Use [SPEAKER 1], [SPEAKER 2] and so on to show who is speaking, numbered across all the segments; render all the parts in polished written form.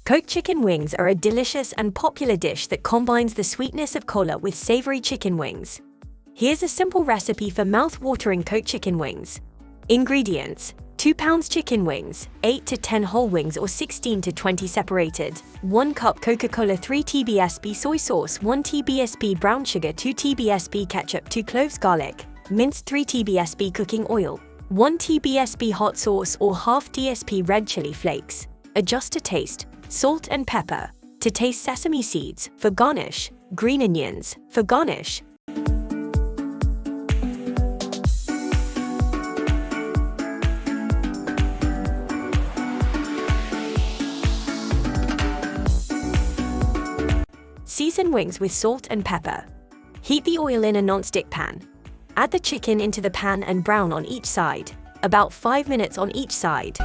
[SPEAKER 1] Cooked chicken wings are a delicious and popular dish that combines the sweetness of cola with savory chicken wings. Here's a simple recipe for mouth-watering cooked chicken wings. Ingredients: 2 pounds chicken wings, 8 to 10 whole wings or 16 to 20 separated, 1 cup Coca-Cola, 3 tbsp soy sauce, 1 tbsp brown sugar, 2 tbsp ketchup, 2 cloves garlic, minced 3 tbsp cooking oil, 1 tbsp hot sauce or half tsp red chili flakes. Adjust to taste, salt and pepper. To taste, sesame seeds for garnish, green onions for garnish. Season wings with salt and pepper. Heat the oil in a non-stick pan. Add the chicken into the pan and brown on each side, about 5 minutes on each side.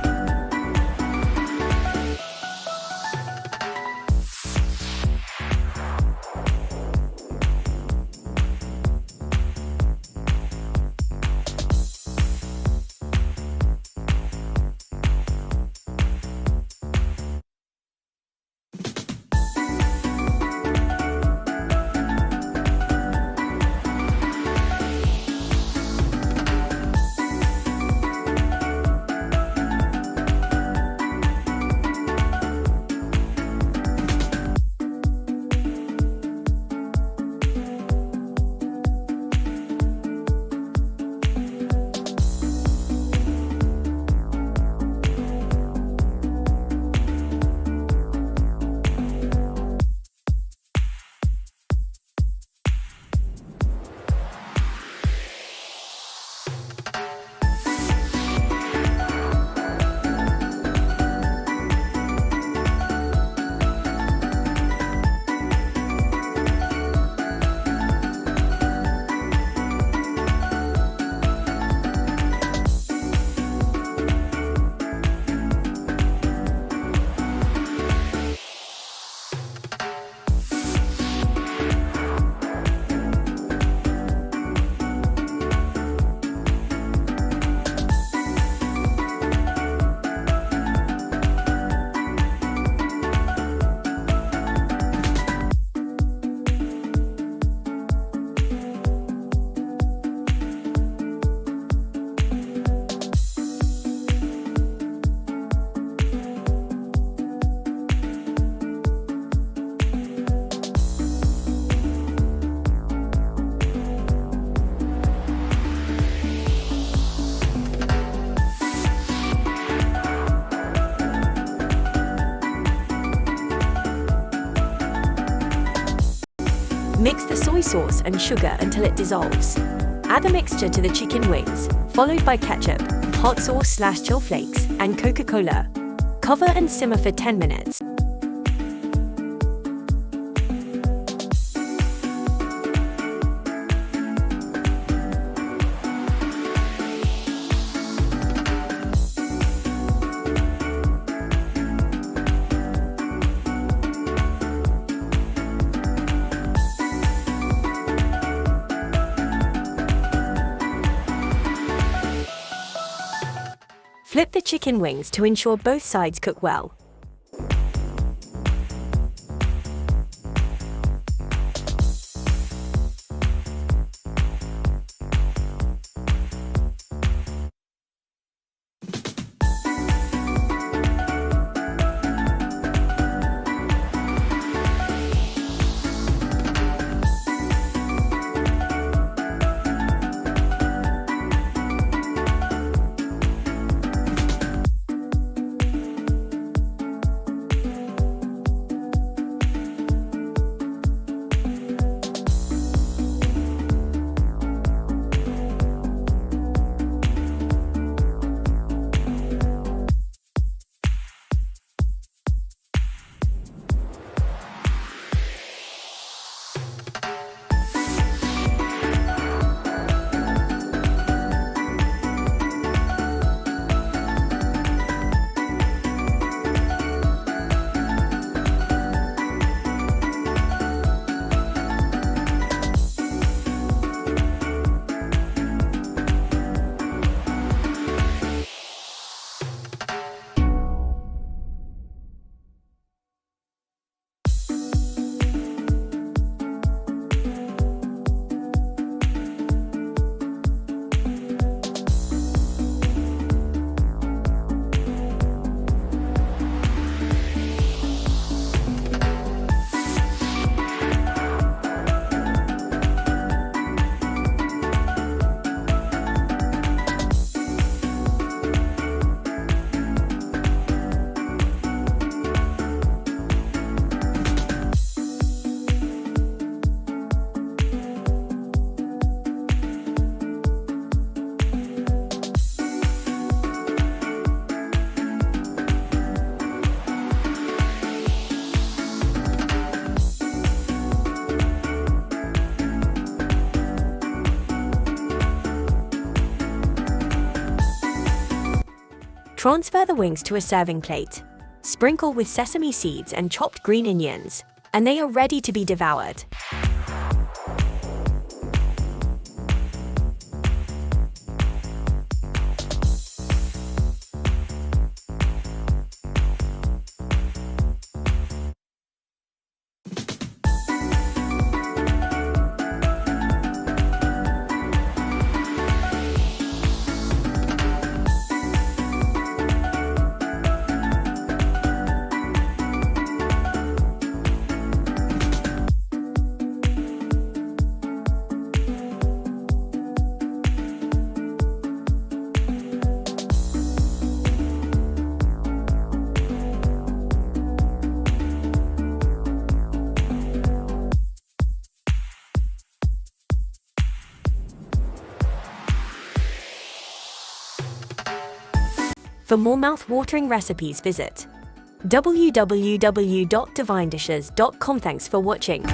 [SPEAKER 1] Mix the soy sauce and sugar until it dissolves. Add the mixture to the chicken wings, followed by ketchup, hot sauce/chill flakes, and Coca-Cola. Cover and simmer for 10 minutes. Flip the chicken wings to ensure both sides cook well. Transfer the wings to a serving plate. Sprinkle with sesame seeds and chopped green onions, and they are ready to be devoured. For more mouth-watering recipes, visit www.devinedishes.com. Thanks for watching.